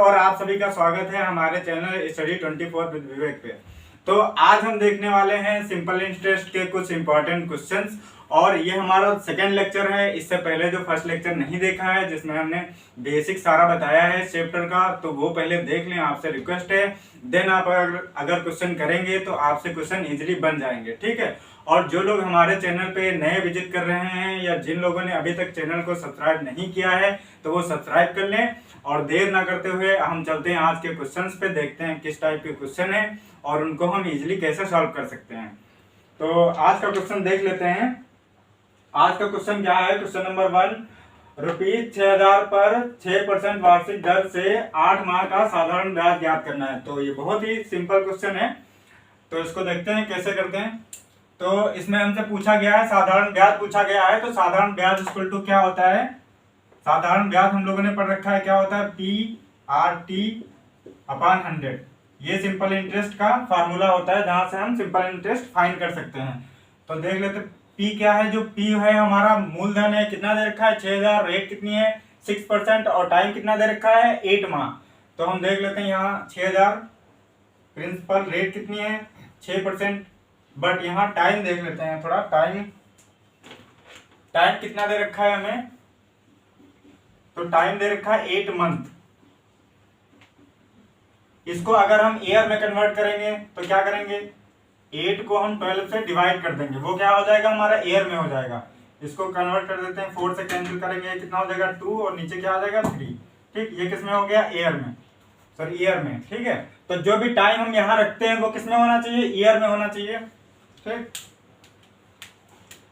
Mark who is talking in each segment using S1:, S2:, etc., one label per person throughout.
S1: और आप सभी का स्वागत है हमारे चैनल स्टडी 24 विद विवेक पे। तो आज हम देखने वाले हैं सिंपल इंटरेस्ट के कुछ इंपॉर्टेंट क्वेश्चंस और ये हमारा सेकंड लेक्चर है। इससे पहले जो फर्स्ट लेक्चर नहीं देखा है जिसमें हमने बेसिक सारा बताया है इस चैप्टर का, तो वो पहले देख लें, आपसे रिक्वेस्ट है। देन आप अगर क्वेश्चन करेंगे तो आपसे क्वेश्चन इजीली बन जाएंगे, ठीक है। और जो लोग हमारे चैनल पे नए विजिट कर रहे हैं या जिन लोगों ने अभी तक चैनल को सब्सक्राइब नहीं किया है तो वो सब्सक्राइब कर लें। और देर ना करते हुए हम चलते हैं आज के क्वेश्चंस पे, देखते हैं किस टाइप के क्वेश्चन है और उनको हम इजीली कैसे सॉल्व कर सकते हैं। तो आज का क्वेश्चन देख लेते हैं। आज का क्वेश्चन क्या है? क्वेश्चन नंबर 1, ₹6000 पर 6% वार्षिक दर से 8 माह का साधारण ब्याज ज्ञात करना है। तो ये बहुत ही सिंपल क्वेश्चन है, तो इसको देखते हैं कैसे करते हैं। तो इसमें हमसे पूछा गया है, साधारण ब्याज पूछा गया है। तो साधारण ब्याज इक्वल टू क्या होता है? साधारण ब्याज हम लोगों ने पढ़ रखा है, क्या होता है? PRT/100। ये सिंपल इंटरेस्ट का फार्मूला होता है जहां से हम सिंपल इंटरेस्ट फाइंड कर सकते हैं। तो देख लेते हैं P क्या है। जो P है हमारा मूलधन है, कितना दे रखा है? 6000। रेट कितनी है? 6% और टाइम कितना दे रखा है? 8 माह। तो हम देख लेते हैं यहाँ 6000 प्रिंसिपल, रेट कितनी है? 6%। बट यहाँ टाइम देख लेते हैं थोड़ा। टाइम कितना दे रखा है हमें? तो टाइम दे रखा है 8 मंथ। इसको अगर हम ईयर में कन्वर्ट करेंगे तो क्या करेंगे? 8 को हम 12 से डिवाइड कर देंगे, वो क्या हो जाएगा? हमारा ईयर में हो जाएगा। इसको कन्वर्ट कर देते हैं, 4 से कैंसिल करेंगे, कितना हो जाएगा? 2 और नीचे क्या आ जाएगा? 3। ठीक, ये किसमें हो गया? ईयर में, सॉरी ईयर में, ठीक है। तो जो भी टाइम हम यहाँ रखते हैं वो किसमें होना चाहिए? ईयर में होना चाहिए, ठीक।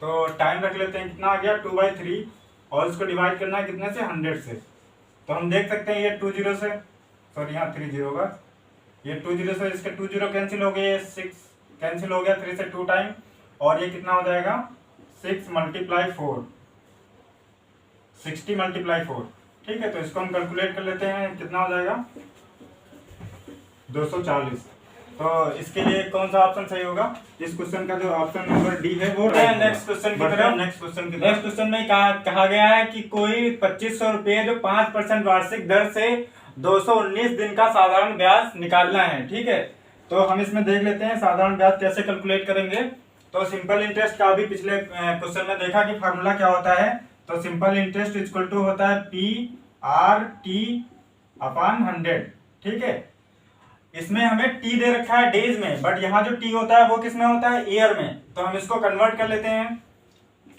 S1: तो टाइम रख लेते हैं, कितना आ गया? 2/3 और इसको डिवाइड करना है कितने से? 100 से। तो हम देख सकते हैं ये 20 से, सॉरी यहाँ 30 होगा, ये 20 से इसके 20 कैंसिल हो गए, 6 कैंसिल हो गया, 3 से 2 टाइम, और ये कितना हो जाएगा? 6 × 4, 60 × 4, ठीक है। तो इसको हम कैलकुलेट कर लेते हैं, कितना हो जाएगा? 240। तो इसके लिए कौन सा ऑप्शन सही होगा? इस क्वेश्चन का जो ऑप्शन नंबर डी है वो। नेक्स्ट क्वेश्चन की तरफ। नेक्स्ट क्वेश्चन में कहा गया है कि कोई 2500 रुपये जो 5% वार्षिक दर से 219 दिन का साधारण ब्याज निकालना है, ठीक है। तो हम इसमें देख लेते हैं साधारण ब्याज कैसे कैलकुलेट करेंगे। तो सिंपल इंटरेस्ट का भी पिछले क्वेश्चन में देखा कि फार्मूला क्या होता है। तो सिंपल इंटरेस्ट इक्वल टू होता है PRT/100, ठीक है। इसमें हमें टी दे रखा है डेज में, बट यहाँ जो टी होता है वो किस में होता है? ईयर में। तो हम इसको कन्वर्ट कर लेते हैं,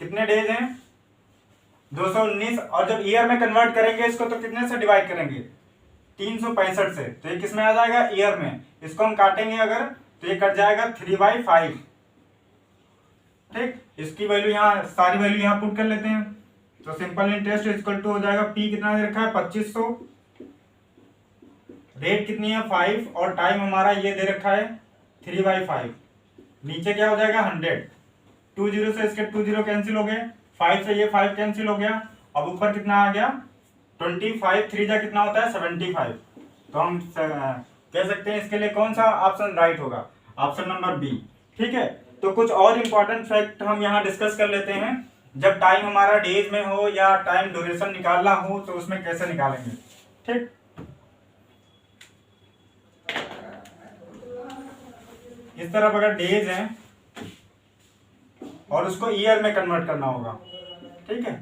S1: कितने डेज हैं? 219। और जब ईयर में कन्वर्ट करेंगे इसको तो कितने से डिवाइड करेंगे? 365 से। तो ये किस में आ जाएगा? ईयर में। इसको हम काटेंगे अगर तो ये कट जाएगा 3/5, ठीक। इसकी वैल्यू यहाँ, सारी वैल्यू यहाँ पुट कर लेते हैं। तो सिंपल इंटरेस्ट इक्वल टू हो जाएगा, पी कितना दे रखा है? 2500, रेट कितनी है? 5, और टाइम हमारा ये दे रखा है 3/5। नीचे क्या हो जाएगा? 100। 20 से इसके 20 कैंसिल हो गए, 5 से ये 5 कैंसिल हो गया। अब ऊपर कितना आ गया? 25, 3 जा कितना होता है? 75। तो हम कह सकते हैं इसके लिए कौन सा ऑप्शन राइट होगा? ऑप्शन नंबर बी, ठीक है। तो कुछ और इंपॉर्टेंट फैक्ट हम यहाँ डिस्कस कर लेते हैं। जब टाइम हमारा डेज में हो या टाइम ड्यूरेशन निकालना हो तो उसमें कैसे निकालेंगे, ठीक। इस तरफ अगर डेज है और उसको ईयर में कन्वर्ट करना होगा, ठीक है,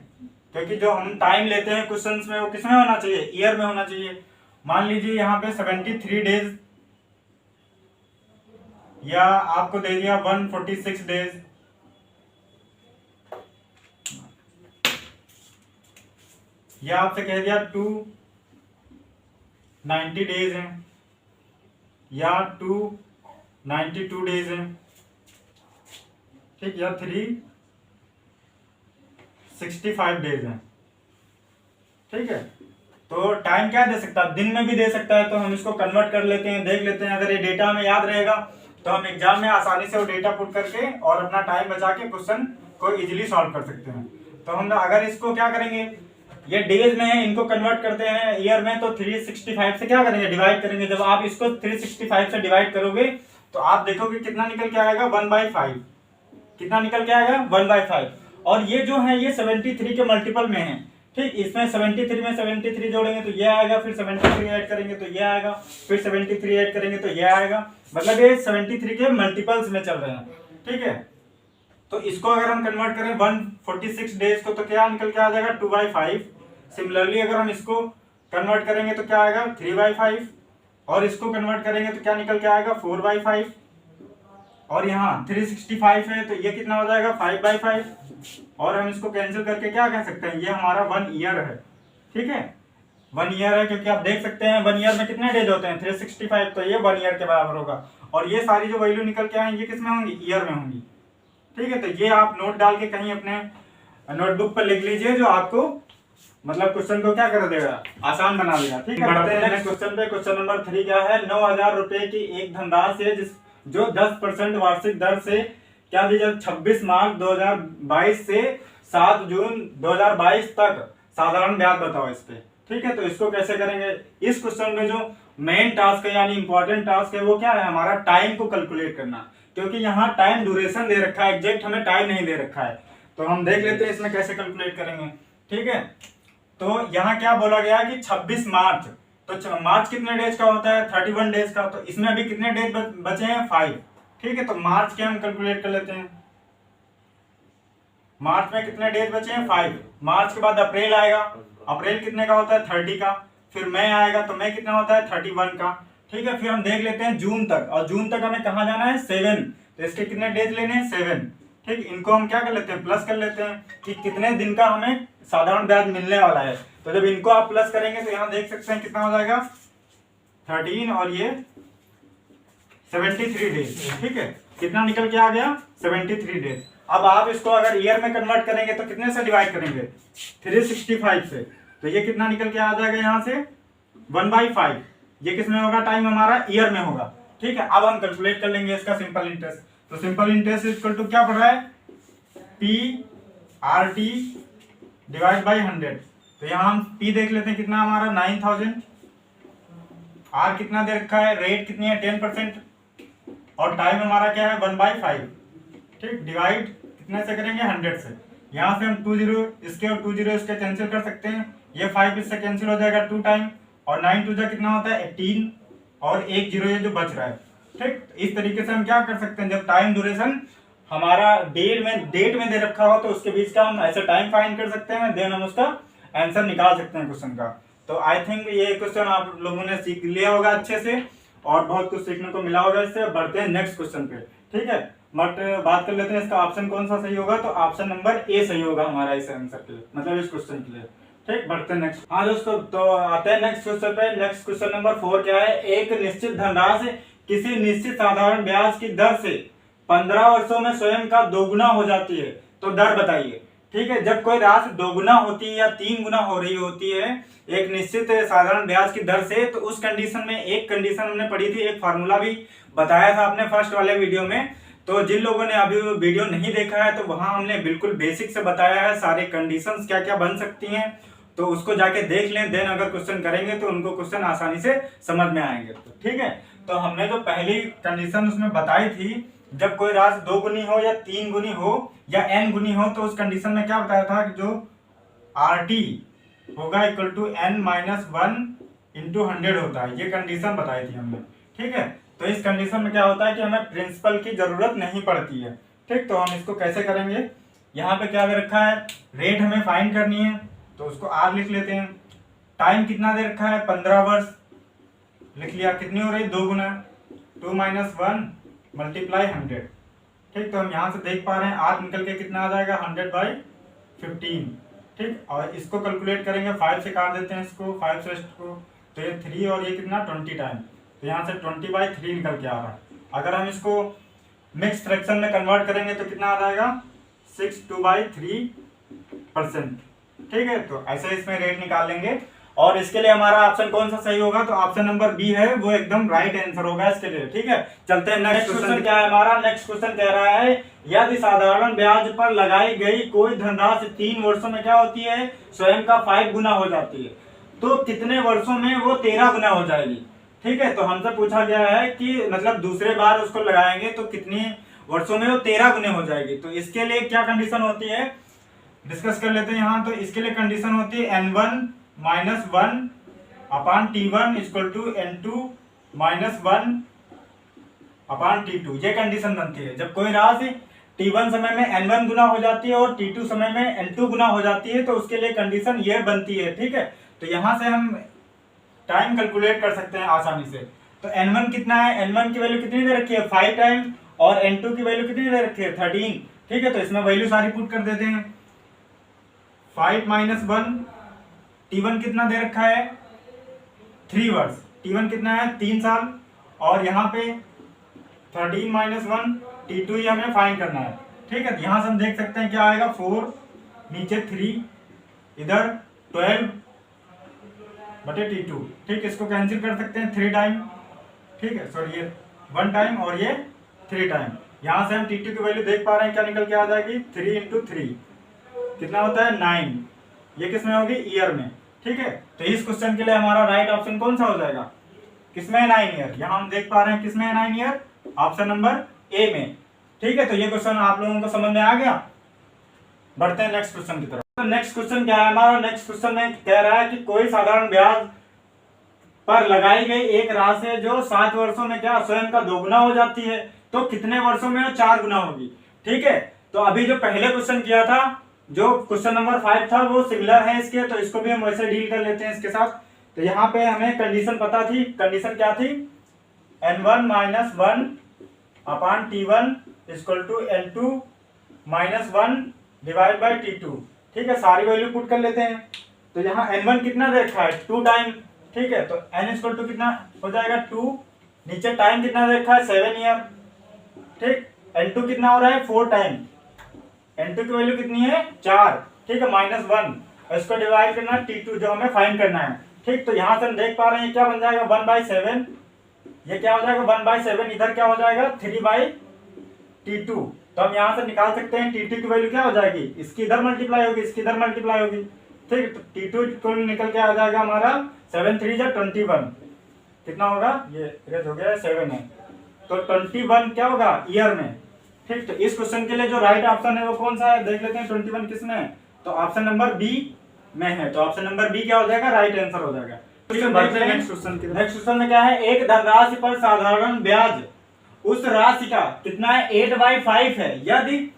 S1: क्योंकि जो हम टाइम लेते हैं क्वेश्चंस में वो किसमें होना चाहिए? ईयर में होना चाहिए। मान लीजिए यहाँ पे 73 डेज, या आपको दे दिया 146 डेज, या आपसे कह दिया 290 डेज है, या 292 डेज है, ठीक, या 365 डेज है, ठीक है। तो टाइम क्या दे सकता है? दिन में भी दे सकता है। तो हम इसको कन्वर्ट कर लेते हैं, देख लेते हैं। अगर ये डेटा हमें याद रहेगा तो हम एग्जाम में आसानी से वो डेटा पुट करके और अपना टाइम बचा के क्वेश्चन को इजीली सॉल्व कर सकते हैं। तो हम अगर इसको क्या करेंगे, ये डेज में है, इनको कन्वर्ट करते हैं ईयर में, तो 365 से क्या करेंगे? डिवाइड करेंगे। जब आप इसको 365 से डिवाइड करोगे तो आप देखोगे कितना निकल के आएगा? 1/5। कितना निकल के आएगा? 1/5। और ये जो है ये 73 के मल्टीपल में है, ठीक, इसमें 73 में 73 जोड़ेंगे तो ये आएगा, फिर 73 ऐड करेंगे तो ये आएगा, फिर 73 ऐड करेंगे तो ये आएगा, मतलब ये 73 के मल्टीपल्स में चल रहे हैं। ठीक है, तो इसको अगर हम कन्वर्ट करें 146 डेज को तो क्या निकल के आ जाएगा 2/5। सिमिलरली अगर हम इसको कन्वर्ट करेंगे तो क्या आएगा 3/5, और इसको कन्वर्ट करेंगे तो क्या निकल के आएगा 4/5, और यहाँ 365 है तो ये कितना हो जाएगा 5/5, और हम इसको कैंसिल करके क्या कह सकते हैं, ये हमारा 1 ईयर है। ठीक है, 1 ईयर है, क्योंकि आप देख सकते हैं 1 ईयर में कितने डेज होते हैं 365, तो ये 1 ईयर के बराबर होगा, और ये सारी जो वैल्यू निकल के आएंगी किस में होंगी, ईयर में होंगी। ठीक है, तो ये आप नोट डाल के कहीं अपने नोटबुक पर लिख लीजिए, जो आपको मतलब क्वेश्चन को क्या कर देगा, आसान बना देगा। ठीक है, बढ़ते हैं नेक्स्ट क्वेश्चन पे। क्वेश्चन नंबर 3 क्या है, 9,000 रुपए की एक धनराशि है जो 10% वार्षिक दर से क्या दी जाए 26 मार्च 2022 से 7 जून 2022 तक साधारण ब्याज बताओ इस पे। ठीक है, तो इसको कैसे करेंगे, इस क्वेश्चन में जो मेन टास्क है यानी इंपॉर्टेंट टास्क है वो क्या है, हमारा टाइम को कैलकुलेट करना, क्योंकि यहाँ टाइम ड्यूरेशन दे रखा है, एग्जैक्ट हमें टाइम नहीं दे रखा है। तो हम देख लेते हैं इसमें कैसे कैलकुलेट करेंगे। ठीक है, तो यहाँ क्या बोला गया है कि 26 मार्च, तो मार्च कितने डेज का होता है 31 डेज का, तो इसमें अभी कितने डेज बचे हैं 5। ठीक है, तो मार्च के हम कैलकुलेट कर लेते हैं, मार्च में कितने डेज बचे हैं 5। मार्च के बाद अप्रैल आएगा, अप्रैल कितने का होता है 30 का, फिर मई आएगा तो मई कितना होता है 31 का। ठीक है, फिर हम देख लेते हैं जून तक, और जून तक हमें कहाँ जाना है 7, तो इसके कितने डेज लेने हैं 7। ठीक, इनको हम क्या कर लेते हैं प्लस कर लेते हैं कि कितने दिन का हमें साधारण ब्याज मिलने वाला है। तो जब इनको आप प्लस करेंगे तो यहाँ देख सकते हैं कितना हो जाएगा 13 और ये 73 डेज। ठीक है, कितना निकल के आ गया 73 डेज। अब आप इसको अगर ईयर में कन्वर्ट करेंगे तो कितने से डिवाइड करेंगे 365 से, तो ये कितना निकल के आ जाएगा यहाँ से 1/5। ये किसमें होगा, टाइम हमारा ईयर में होगा। ठीक है, अब हम कैलकुलेट कर लेंगे इसका सिंपल इंटरेस्ट। तो सिंपल इंटरेस्ट इक्वल टू क्या पड़ रहा है PRT डिवाइड बाई 100। तो यहाँ हम P देख लेते हैं कितना हमारा 9000, R कितना दे रखा है, रेट कितनी है 10%, और टाइम हमारा क्या है 1/5। ठीक, डिवाइड कितने से करेंगे 100 से। यहाँ से हम 20 इसके और 20 इसके कैंसिल कर सकते हैं, ये 5 इससे कैंसिल हो जाएगा 2 टाइम, और 9 2 कितना होता है 18, और 1 0 ये जो बच रहा है। ठीक, इस तरीके से हम क्या कर सकते हैं, जब टाइम ड्यूरेशन हमारा डेट में दे रखा हो तो उसके बीच का हम ऐसे टाइम फाइंड कर सकते हैं, देन हम उसका आंसर निकाल सकते हैं क्वेश्चन का। तो आई थिंक ये क्वेश्चन आप लोगों ने सीख लिया होगा अच्छे से, और बहुत कुछ सीखने को मिला होगा इससे। बढ़ते हैं नेक्स्ट क्वेश्चन पे। ठीक है, बट बात कर लेते हैं इसका ऑप्शन कौन सा सही होगा, तो ऑप्शन नंबर ए सही होगा हमारा इस आंसर के लिए, मतलब इस क्वेश्चन के लिए। ठीक, बढ़ते हैं नेक्स्ट। हाँ दोस्तों, तो आते हैं नेक्स्ट क्वेश्चन पे। नेक्स्ट क्वेश्चन नंबर 4 क्या है, एक निश्चित धनराशि किसी निश्चित साधारण ब्याज की दर से 15 वर्षों में स्वयं का दोगुना हो जाती है, तो दर बताइए। ठीक है, जब कोई राशि दोगुना होती है या 3 गुना हो रही होती है एक निश्चित साधारण ब्याज की दर से, तो उस कंडीशन में एक कंडीशन हमने पढ़ी थी, एक फार्मूला भी बताया था अपने फर्स्ट वाले वीडियो में। तो जिन लोगों ने अभी वीडियो नहीं देखा है तो वहां हमने बिल्कुल बेसिक से बताया है सारे कंडीशंस क्या क्या बन सकती हैं, तो उसको जाके देख लें, देन अगर क्वेश्चन करेंगे तो उनको क्वेश्चन आसानी से समझ में आएंगे। तो ठीक है, तो हमने जो पहली कंडीशन उसमें बताई थी, जब कोई राशि 2 गुनी हो या 3 गुनी हो या n गुनी हो, तो उस कंडीशन में क्या बताया था कि जो RT होगा इक्वल टू n-1 इंटू 100 होता है, ये कंडीशन बताई थी हमने। ठीक है, तो इस कंडीशन में क्या होता है कि हमें प्रिंसिपल की जरूरत नहीं पड़ती है। ठीक, तो हम इसको कैसे करेंगे, यहाँ पे क्या दे रखा है, रेट हमें फाइंड करनी है, तो उसको R लिख लेते हैं। टाइम कितना दे रखा है 15 वर्ष, लिख लिया, कितनी हो रही 2 गुना 2 - 1 मल्टीप्लाई 100। ठीक, तो हम यहाँ से देख पा रहे हैं R निकल के कितना आ जाएगा 100/15। ठीक, और इसको कैलकुलेट करेंगे, 5 से काट देते हैं इसको, 5 से को, तो ये 3 और ये कितना 20 टाइम, तो यहाँ से 20/3 निकल के आ रहा है। अगर हम इसको मिक्स फ्रैक्शन में कन्वर्ट करेंगे तो कितना आ जाएगा 62/3%। ठीक है, तो ऐसे इसमें रेट निकाल लेंगे, और इसके लिए हमारा ऑप्शन कौन सा सही होगा, तो ऑप्शन नंबर बी है, वो एकदम राइट आंसर होगा इसके लिए। ठीक है, चलते हैं नेक्स्ट क्वेश्चन। क्या है हमारा नेक्स्ट क्वेश्चन, कह रहा है यदि साधारण ब्याज पर लगाई गई कोई धनराशि 3 वर्षों में क्या होती है, स्वयं का 5 गुना हो जाती है, तो कितने वर्षों में वो 13 गुना हो जाएगी। ठीक है, तो हमसे पूछा गया है कि मतलब दूसरे बार उसको लगाएंगे तो कितनी वर्षों में वो 13 गुने हो जाएगी। तो इसके लिए क्या कंडीशन होती है, डिस्कस कर लेते हैं यहाँ। तो इसके लिए कंडीशन होती है n1 minus 1 upon t1 equal to n2 minus 1 upon t2। ये कंडीशन बनती है जब कोई राशि t1 समय में n1 गुना हो जाती है और t2 समय में n2 गुना हो जाती है, तो उसके लिए कंडीशन ये बनती है। ठीक है, तो यहाँ से हम टाइम कैलकुलेट कर सकते हैं आसानी से। तो n1 कितना है, n1 की वैल्यू कितनी दे रखी है 5 टाइम, और n2 की वैल्यू कितनी दे रखी है 13। ठीक है, तो इसमें वैल्यू सारी पुट कर देते हैं। 5 माइनस 1, t1 कितना दे रखा है 3 वर्ष, t1 कितना है 3 साल, और यहाँ पे 13 माइनस 1 t2 ही हमें फाइंड करना है। ठीक है, यहाँ से हम देख सकते हैं क्या आएगा 4, नीचे 3, इधर 12 बटे t2। ठीक, इसको कैंसिल कर सकते हैं 3 टाइम। ठीक है, सॉरी ये 1 टाइम और ये 3 टाइम। यहाँ से हम t2 की वैल्यू देख पा रहे हैं, क्या निकल के आ जाएगी 3 इंटू 3 कितना होता है 9। ये किस में होगी ईयर में। ठीक है, तो इस क्वेश्चन के लिए हमारा राइट ऑप्शन कौन सा हो जाएगा, किसमें है 9 ईयर। यहाँ हम देख पा रहे हैं किसमें है 9 ईयर, ऑप्शन नंबर ए में। ठीक है, तो ये क्वेश्चन आप लोगों को समझ में आ गया। बढ़ते हैं नेक्स्ट क्वेश्चन की तरफ। तो नेक्स्ट क्वेश्चन क्या है हमारा, नेक्स्ट क्वेश्चन में कह रहा है कि कोई साधारण ब्याज पर लगाई गई एक राशि है जो 7 वर्षों में क्या स्वयं का दोगुना हो जाती है, तो कितने वर्षों में वो 4 गुना होगी। ठीक है, तो अभी जो पहले क्वेश्चन किया था, जो क्वेश्चन नंबर 5 था, वो सिमिलर है इसके, तो इसको भी हम वैसे डील कर लेते हैं इसके साथ। तो यहाँ पे हमें कंडीशन पता थी, कंडीशन क्या थी n1 minus 1 upon t1 equal to n2 minus 1 divide by t2। ठीक है, सारी वैल्यू पुट कर लेते हैं। तो यहाँ n1 कितना देखा है 2 टाइम। ठीक है, तो n इक्वल टू कितना हो जाएगा 2, नीचे टाइम कितना देखा है 7 ईयर। ठीक, n2 कितना हो रहा है 4 टाइम, n2 की वैल्यू कितनी है 4। ठीक है, माइनस 1, इसको डिवाइड करना है t2 जो हमें फाइंड करना है। ठीक, तो यहाँ से हम देख पा रहे हैं क्या बन जाएगा 1/7, ये क्या हो जाएगा 1/7, इधर क्या हो जाएगा 3/t2। तो हम यहाँ से निकाल सकते हैं t2 की वैल्यू क्या हो जाएगी, इसकी इधर मल्टीप्लाई होगी, इसकी इधर मल्टीप्लाई होगी। ठीक, तो t2 को निकल के आ जाएगा हमारा 7 3 जा 21, कितना होगा ये रेज हो गया 7 है, तो 21 क्या होगा ईयर में। ठीक, तो इस क्वेश्चन के लिए जो राइट ऑप्शन है वो कौन सा है देख लेते हैं, 21 किसमें है, तो ऑप्शन नंबर बी में है। तो ऑप्शन नंबर बी क्या हो जाएगा राइट आंसर हो जाएगा। नेक्स्ट क्वेश्चन में क्या है, एक धनराशि पर साधारण ब्याज उस राशि का कितना है 8/5 है यदि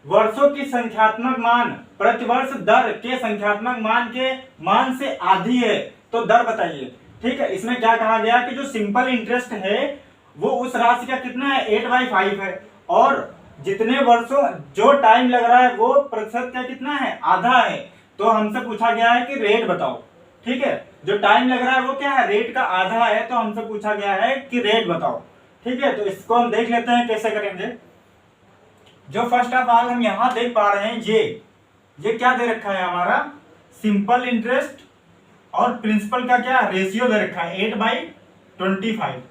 S1: वर्षों की संख्यात्मक मान प्रतिवर्ष दर के संख्यात्मक मान के मान से आधी है, तो दर बताइए। ठीक है, इसमें क्या कहा गया कि जो सिंपल इंटरेस्ट है वो उस राशि का कितना है 8/5 है, और जितने वर्षों जो टाइम लग रहा है वो प्रतिशत का कितना है आधा है। तो हमसे पूछा गया है कि रेट बताओ। ठीक है, जो टाइम लग रहा है वो क्या है रेट का आधा है, तो हमसे पूछा गया है कि रेट बताओ। ठीक है, तो इसको हम देख लेते हैं कैसे करेंगे। जो फर्स्ट ऑफ ऑल हम यहाँ देख पा रहे हैं ये क्या दे रखा है हमारा सिंपल इंटरेस्ट और प्रिंसिपल का क्या रेशियो दे रखा है 8/25,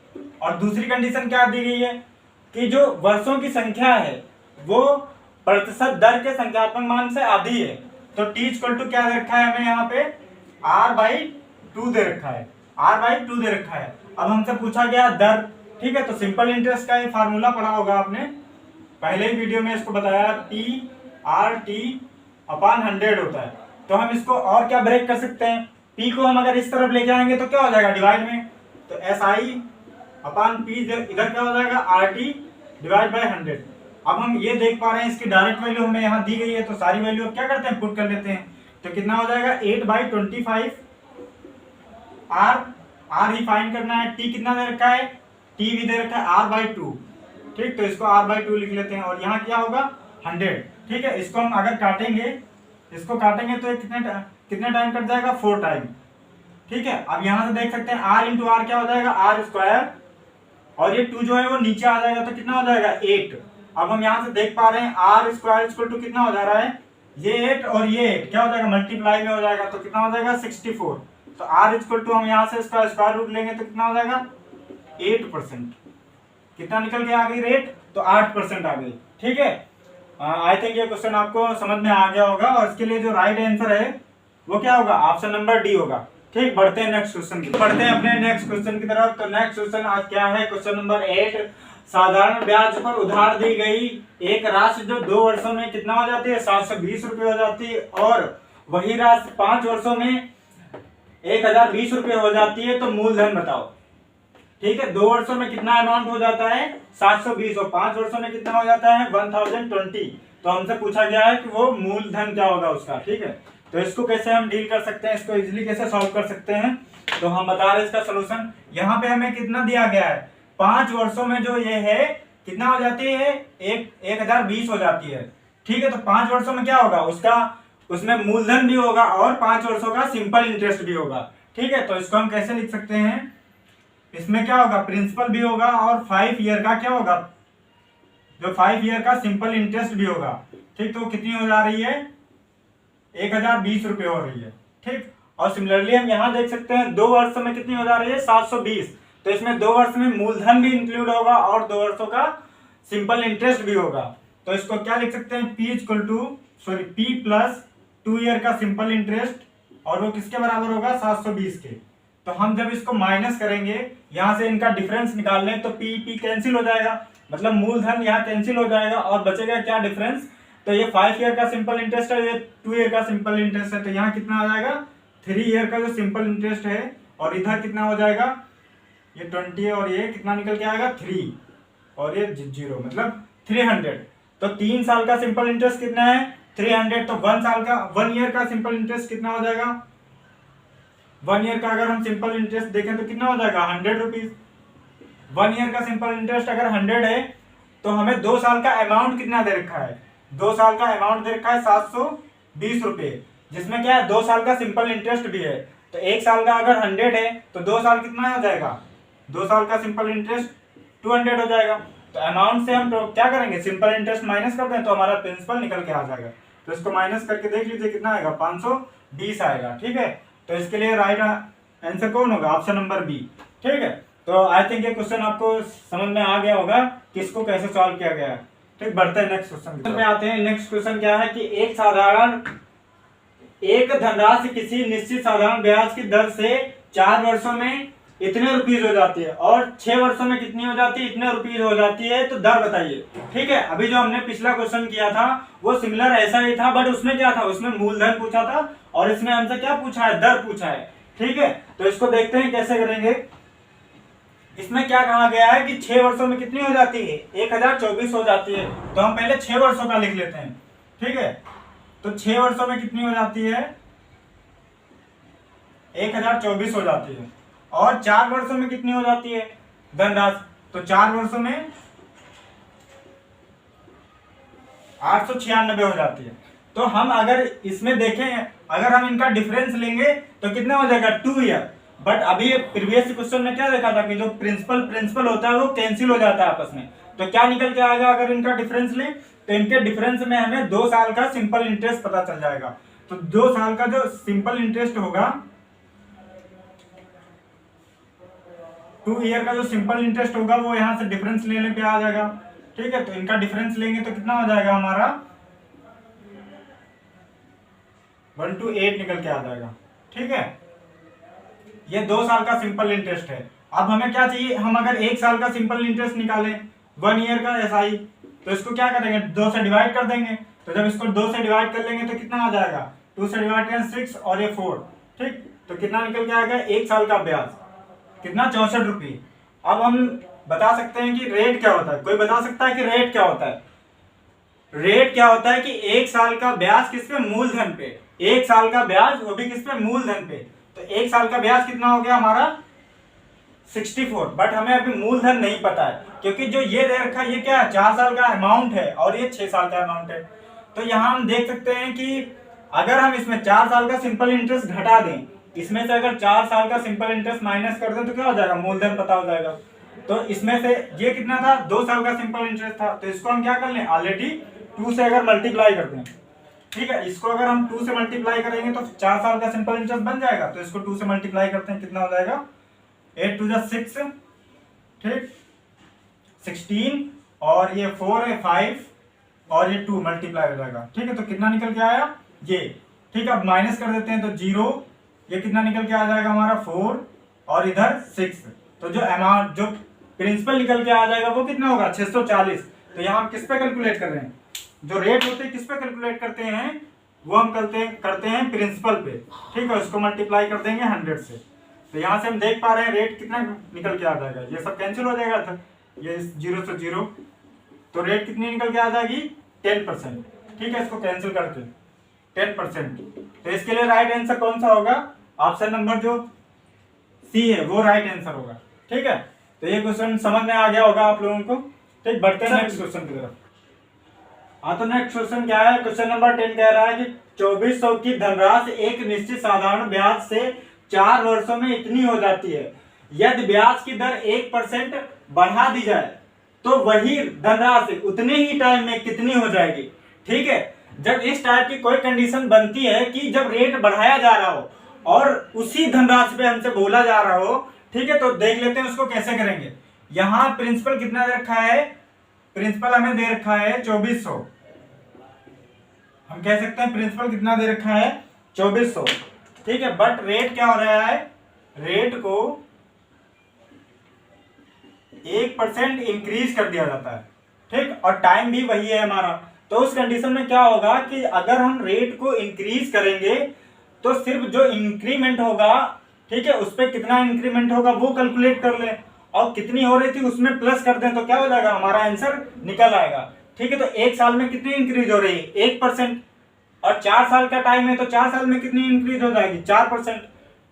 S1: और दूसरी कंडीशन क्या दी गई है कि जो वर्षों की संख्या है वो प्रतिशत दर के संख्यात्मक मान से आधी है। तो t इक्वल टू क्या दे रखा है हमें यहाँ पे r/2 दे रखा है, r/2 दे रखा है। अब हमसे पूछा गया दर। ठीक है, तो सिंपल इंटरेस्ट का ये फार्मूला पढ़ा होगा आपने, पहले ही वीडियो में इसको बताया t/100 होता है। तो हम इसको और क्या ब्रेक कर सकते हैं, p को हम अगर इस तरफ लेके आएंगे तो क्या हो जाएगा डिवाइड में, तो SI/P इधर क्या हो जाएगा RT डिवाइड बाय 100। अब हम ये देख पा रहे हैं इसकी डायरेक्ट वैल्यू हमें यहाँ दी गई है, तो सारी वैल्यू क्या करते हैं पुट कर लेते हैं। तो कितना हो जाएगा 8/25, r ही फाइंड करना है, t कितना दे रखा है t भी दे रखा है r/2। ठीक, तो इसको r/2 लिख लेते हैं, और यहाँ क्या होगा 100। ठीक है, इसको हम अगर काटेंगे तो कितने टाइम कट जाएगा 4 टाइम। ठीक है, अब यहाँ से देख सकते हैं r इंटू आर क्या हो जाएगा r², और ये 2 जो है वो नीचे आ जाएगा, तो कितना हो जाएगा 8। अब हम यहाँ से देख पा रहे हैं r² इक्वल टू कितना हो जा रहा है ये 8 और ये 8 क्या हो जाएगा मल्टीप्लाई में हो जाएगा, तो कितना हो जाएगा 64। तो r इक्वल टू हम यहाँ से इसका स्क्वायर रूट लेंगे तो कितना हो जाएगा 8%। कितना निकल के आ गई रेट, तो 8% आ गई। ठीक है, आई थिंक ये क्वेश्चन आपको समझ में आ गया होगा, और इसके लिए जो राइट आंसर है वो क्या होगा ऑप्शन नंबर डी होगा। ठीक, बढ़ते हैं नेक्स्ट क्वेश्चन की तरफ। तो नेक्स्ट क्वेश्चन आज क्या है क्वेश्चन नंबर 8। साधारण ब्याज पर उधार दी गई एक राशि जो 2 वर्षों में कितना हो जाती है 720 रुपये हो जाती है, और वही राशि 5 वर्षों में 1020 रुपये हो जाती है, तो मूलधन बताओ। ठीक है, 2 वर्षों में कितना अमाउंट हो जाता है 720 और 5 वर्षों में कितना हो जाता है 1020। तो हमसे पूछा गया है कि वो मूलधन क्या होगा उसका। ठीक है, तो इसको कैसे हम डील कर सकते हैं, इसको इजीली कैसे सॉल्व कर सकते हैं, तो हम बता रहे हैं इसका सोल्यूशन। यहाँ पे हमें कितना दिया गया है 5 वर्षों में जो ये है कितना हो जाती है 1020 हो जाती है। ठीक है, तो 5 वर्षों में क्या होगा उसका, उसमें मूलधन भी होगा और 5 वर्षों का सिंपल इंटरेस्ट भी होगा। ठीक है, तो इसको हम कैसे लिख सकते हैं, इसमें क्या होगा प्रिंसिपल भी होगा और 5 ईयर का क्या होगा, जो 5 ईयर का सिंपल इंटरेस्ट भी होगा। ठीक, तो कितनी हो जा रही है 1020 रुपये हो रही है। ठीक, और सिमिलरली हम यहाँ देख सकते हैं 2 वर्षों में कितनी हो जा रही है 720। तो इसमें 2 वर्ष में मूलधन भी इंक्लूड होगा और 2 वर्षों का सिंपल इंटरेस्ट भी होगा। तो इसको क्या लिख सकते हैं P प्लस 2 ईयर का सिंपल इंटरेस्ट, और वो किसके बराबर होगा 720 के। तो हम जब इसको माइनस करेंगे यहाँ से इनका डिफरेंस निकाल लें तो P कैंसिल हो जाएगा, मतलब मूलधन यहाँ कैंसिल हो जाएगा और बचेगा क्या डिफरेंस। तो ये 5 ईयर का सिंपल इंटरेस्ट है, ये 2 ईयर का सिंपल इंटरेस्ट है, तो यहाँ कितना आ जाएगा 3 ईयर का जो सिंपल इंटरेस्ट है, और इधर कितना हो जाएगा ये 20 है और ये कितना निकल के आएगा 3 और ये 0 मतलब 300। तो 3 साल का सिंपल इंटरेस्ट कितना है 300। तो 1 ईयर का सिंपल इंटरेस्ट कितना हो जाएगा, 1 ईयर का अगर हम सिंपल इंटरेस्ट देखें तो कितना हो जाएगा 100 रुपीज। 1 ईयर का सिंपल इंटरेस्ट अगर 100 है तो हमें 2 साल का अमाउंट कितना दे रखा है, 2 साल का अमाउंट दे रखा है 720 रुपये, जिसमें क्या है 2 साल का सिंपल इंटरेस्ट भी है। तो 1 साल का अगर 100 है तो 2 साल कितना हो जाएगा, 2 साल का सिंपल इंटरेस्ट 200 हो जाएगा। तो अमाउंट से हम तो क्या करेंगे सिंपल इंटरेस्ट माइनस कर दें तो हमारा प्रिंसिपल निकल के आ जाएगा। तो इसको माइनस करके देख लीजिए कितना आएगा 520 आएगा। ठीक है, तो इसके लिए राइट आंसर कौन होगा, ऑप्शन नंबर बी। ठीक है, तो आई थिंक ये क्वेश्चन आपको समझ में आ गया होगा कि इसको कैसे सॉल्व किया गया है। ठीक, बढ़ते हैं नेक्स्ट क्वेश्चन में आते हैं। नेक्स्ट क्वेश्चन क्या है कि एक धनराशि किसी निश्चित साधारण ब्याज की दर से 4 वर्षों में इतने रुपीज हो जाती है और 6 वर्षों में कितनी हो जाती है इतने रुपीज हो जाती है, तो दर बताइए। ठीक है, अभी जो हमने पिछला क्वेश्चन किया था वो सिमिलर ऐसा ही था, बट उसमें क्या था, उसमें मूलधन पूछा था और इसमें हमसे क्या पूछा है, दर पूछा है। ठीक है, तो इसको देखते हैं कैसे करेंगे। इसमें क्या कहा गया है कि 6 वर्षों में कितनी हो जाती है 1024 हो जाती है। तो हम पहले 6 वर्षों का लिख लेते हैं। ठीक है, तो 6 वर्षों में कितनी हो जाती है 1024 हो जाती है, और 4 वर्षों में कितनी हो जाती है धनराशि, तो 4 वर्षों में 896 हो जाती है। तो हम अगर इसमें देखें, अगर हम इनका डिफरेंस लेंगे तो कितना हो जाएगा 2 ईयर। बट अभी प्रीवियस क्वेश्चन में क्या देखा था कि जो प्रिंसिपल होता है वो कैंसिल हो जाता है आपस में। तो क्या निकल के आएगा अगर इनका डिफरेंस लें, तो इनके डिफरेंस में हमें 2 साल का सिंपल इंटरेस्ट पता चल जाएगा। तो 2 साल का जो सिंपल इंटरेस्ट होगा, 2 ईयर का जो सिंपल इंटरेस्ट होगा वो यहाँ से डिफरेंस लेने पे आ जाएगा। ठीक है, तो इनका डिफरेंस लेंगे तो कितना हो जाएगा हमारा 128 निकल के आ जाएगा। ठीक है, ये 2 साल का सिंपल इंटरेस्ट है। अब हमें क्या चाहिए, हम अगर 1 साल का सिंपल इंटरेस्ट निकालें 1 ईयर का एसआई, तो इसको क्या करेंगे 2 से डिवाइड कर देंगे। तो जब इसको 2 से डिवाइड कर लेंगे तो कितना आ जाएगा 2 से डिवाइड करें 6 और ये 4। ठीक, तो कितना निकल के आएगा 1 साल का ब्याज कितना 64 रुपये। अब हम बता सकते हैं कि रेट क्या होता है, कोई बता सकता है कि रेट क्या होता है। रेट क्या होता है कि 1 साल का ब्याज किस पे, मूलधन पे। 1 साल का ब्याज वो भी किस पे, मूलधन पे। तो 1 साल का ब्याज कितना हो गया हमारा 64। बट हमें अभी मूलधन नहीं पता है क्योंकि जो ये दे रखा है ये क्या है 4 साल का अमाउंट है और ये 6 साल का अमाउंट है। तो यहाँ हम देख सकते हैं कि अगर हम इसमें 4 साल का सिंपल इंटरेस्ट घटा दें, इसमें से अगर 4 साल का सिंपल इंटरेस्ट माइनस कर दें तो क्या हो जाएगा, मूलधन पता हो जाएगा। तो इसमें से ये कितना था 2 साल का सिंपल इंटरेस्ट था, तो इसको हम क्या कर लें ऑलरेडी 2 से अगर मल्टीप्लाई कर दें। ठीक है, इसको अगर हम 2 से मल्टीप्लाई करेंगे तो 4 साल का सिंपल इंटरेस्ट बन जाएगा। तो इसको 2 से मल्टीप्लाई करते हैं, कितना हो जाएगा 8 2 6, ठीक 16, और ये 4 है 5 और ये 2 मल्टीप्लाई हो जाएगा। ठीक है, तो कितना निकल के आया ये। ठीक है, अब माइनस कर देते हैं तो 0, ये कितना निकल के आ जाएगा हमारा 4 और इधर 6। तो जो अमाउंट जो प्रिंसिपल निकल के आ जाएगा वो कितना होगा 640। तो यहाँ हम किस पे कैलकुलेट कर रहे हैं, जो रेट होते हैं किस पे कैलकुलेट करते हैं, वो हम करते हैं प्रिंसिपल पे, ठीक है। उसको मल्टीप्लाई कर देंगे 100 से। तो यहाँ से हम देख पा रहे हैं रेट कितना निकल के आ जाएगा, ये सब कैंसिल हो जाएगा था, ये 0 से 0, तो रेट कितनी निकल के आ जाएगी 10%, ठीक है। इसको कैंसिल करके 10%, तो इसके लिए राइट आंसर कौन सा होगा, ऑप्शन नंबर जो सी है वो राइट आंसर होगा, ठीक है। तो ये क्वेश्चन समझ में आ गया होगा आप लोगों को, ठीक। बढ़ते हैं नेक्स्ट क्वेश्चन की तरफ। हाँ, तो नेक्स्ट क्वेश्चन क्या है, क्वेश्चन नंबर 10 कह रहा है कि 2400 की धनराशि एक निश्चित साधारण ब्याज से 4 वर्षों में इतनी हो जाती है, यदि ब्याज की दर 1% बढ़ा दी जाए तो वही धनराशि उतने ही टाइम में कितनी हो जाएगी, ठीक है। जब इस टाइप की कोई कंडीशन बनती है कि जब रेट बढ़ाया जा रहा हो और उसी धनराशि पे हमसे बोला जा रहा हो, ठीक है, तो देख लेते हैं उसको कैसे करेंगे। यहाँ प्रिंसिपल कितना दे रखा है, प्रिंसिपल हमें दे रखा है 2400, हम कह सकते हैं प्रिंसिपल कितना दे रखा है 2400, ठीक है। बट रेट क्या हो रहा है, रेट को 1% इंक्रीज कर दिया जाता है, ठीक, और टाइम भी वही है हमारा। तो उस कंडीशन में क्या होगा कि अगर हम रेट को इंक्रीज करेंगे तो सिर्फ जो इंक्रीमेंट होगा, ठीक है, उस पर कितना इंक्रीमेंट होगा वो कैलकुलेट कर ले, और कितनी हो रही थी उसमें प्लस कर दें तो क्या हो जाएगा, हमारा आंसर निकल आएगा, ठीक है। तो एक साल में कितनी इंक्रीज हो रही है 1%, और 4 साल का टाइम है तो 4 साल में कितनी इंक्रीज हो जाएगी 4%,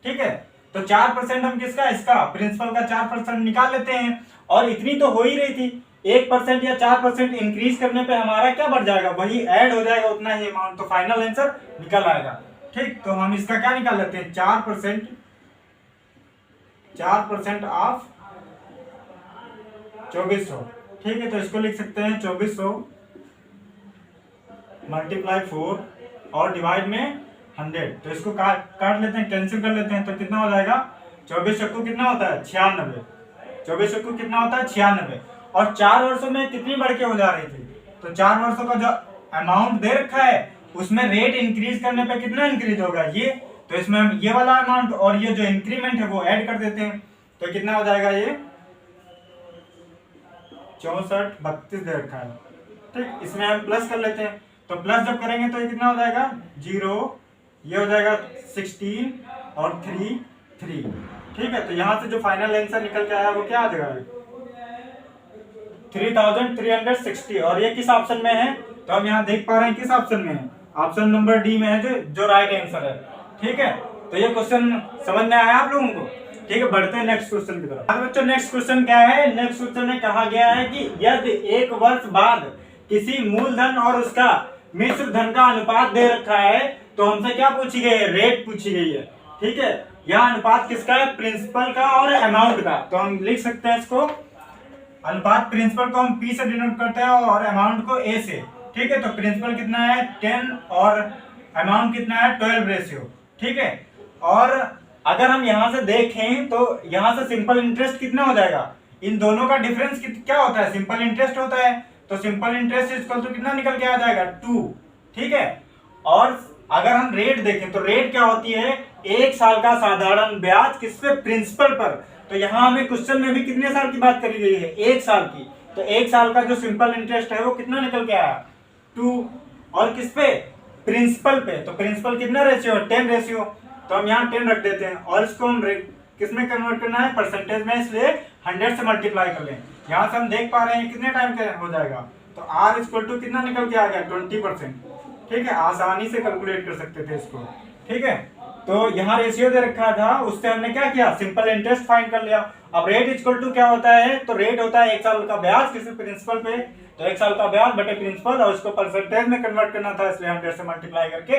S1: ठीक है। तो 4% हम किसका, इसका प्रिंसिपल का 4% निकाल लेते हैं, और इतनी तो हो ही रही थी, 1% या 4% इंक्रीज करने पे हमारा क्या बढ़ जाएगा, वही ऐड हो जाएगा उतना ही अमाउंट, तो फाइनल आंसर निकल आएगा, ठीक। तो हम इसका क्या निकाल लेते हैं 4% ऑफ 2400, ठीक है। तो इसको लिख सकते हैं 2400 मल्टीप्लाई 4 और डिवाइड में 100, तो इसको काट लेते हैं, कैंसिल कर लेते हैं, तो कितना हो जाएगा 24 चक्कू कितना होता है 96, 24 चक्कू कितना होता है 96, और 4 वर्षों में कितनी बढ़ के हो जा रही थी, तो 4 वर्षों का जो अमाउंट दे रखा है उसमें रेट इंक्रीज करने पे कितना इंक्रीज होगा ये, तो इसमें हम ये वाला अमाउंट और ये जो इंक्रीमेंट है वो ऐड कर देते हैं, तो कितना हो जाएगा ये 6432 दे रखा है, ठीक। इसमें हम प्लस कर लेते हैं, तो प्लस जब करेंगे तो ये कितना हो जाएगा 0, ये हो जाएगा 16 और 3, ठीक है। तो यहाँ से जो फाइनल आंसर निकल के आया वो क्या आ जाएगा 3360, और ये किस ऑप्शन में है, तो हम यहाँ देख पा रहे हैं किस ऑप्शन में है, ऑप्शन नंबर डी में है जो राइट आंसर है, ठीक है। तो ये क्वेश्चन समझ में आया आप लोगों को, ठीक है। बढ़ते हैं नेक्स्ट क्वेश्चन की तरफ। अब बच्चों नेक्स्ट क्वेश्चन क्या है, नेक्स्ट क्वेश्चन में कहा गया है कि यदि 1 वर्ष बाद किसी मूलधन और उसका मिश्र धन का अनुपात दे रखा है, तो हमसे क्या पूछी गई है, रेट पूछी गई है, ठीक है। यह अनुपात किसका है, प्रिंसिपल का और अमाउंट का, तो हम लिख सकते हैं इसको, अनुपात प्रिंसिपल को हम P से डिनोट करते हैं और अमाउंट को A से, ठीक है। तो प्रिंसिपल कितना है 10 और अमाउंट कितना है 12 रेशियो, ठीक है। और अगर हम यहां से देखें तो यहां से सिंपल इंटरेस्ट कितना हो जाएगा, इन दोनों का डिफरेंस क्या होता है, सिंपल इंटरेस्ट होता है, तो सिंपल इंटरेस्ट इक्वल टू कितना निकल के आ जाएगा 2, ठीक है। और अगर हम रेट देखें तो रेट क्या होती है 1 साल का साधारण ब्याज किस पे, प्रिंसिपल पर, तो यहाँ हमें क्वेश्चन में भी कितने साल की बात करी गई है 1 साल की, तो 1 साल का जो सिंपल इंटरेस्ट है वो कितना निकल के आया 2, और किस पे, प्रिंसिपल पे, तो प्रिंसिपल कितना रेशियो 10 रेशियो, तो हम यहाँ 10 रख देते हैं, और इसको हम किस में कन्वर्ट करना है, परसेंटेज में, इसलिए 100 से मल्टीप्लाई कर लें। यहाँ से हम देख पा रहे हैं कितने टाइम का हो जाएगा, तो R इक्वल टू कितना निकल के आ गया 20%, ठीक है। आसानी से कैलकुलेट कर सकते थे इसको, ठीक है। तो यहाँ रेशियो दे रखा था, उससे हमने क्या किया, सिंपल इंटरेस्ट फाइंड कर लिया। अब रेट इक्वल टू क्या होता है, तो रेट होता है 1 साल का ब्याज किसी प्रिंसिपल पे, तो 1 साल का ब्याज बटे प्रिंसिपल, और उसको परसेंटेज में कन्वर्ट करना था, इसलिए 100 से मल्टीप्लाई करके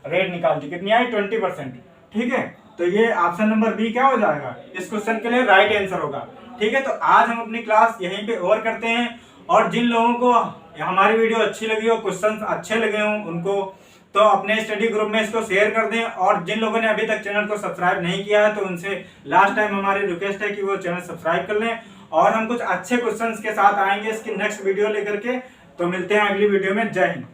S1: रेट निकाल दी, कितनी आई 20%, ठीक है। तो ये ऑप्शन नंबर बी क्या हो जाएगा, इस क्वेश्चन के लिए राइट आंसर होगा, ठीक है। तो आज हम अपनी क्लास यहीं पे ओवर करते हैं, और जिन लोगों को हमारी वीडियो अच्छी लगी हो, क्वेश्चंस अच्छे लगे हों उनको, तो अपने स्टडी ग्रुप में इसको शेयर कर दें, और जिन लोगों ने अभी तक चैनल को सब्सक्राइब नहीं किया है तो उनसे लास्ट टाइम हमारी रिक्वेस्ट है कि वो चैनल सब्सक्राइब कर लें, और हम कुछ अच्छे क्वेश्चंस के साथ आएंगे इसकी नेक्स्ट वीडियो लेकर के। तो मिलते हैं अगली वीडियो में, जय हिंद।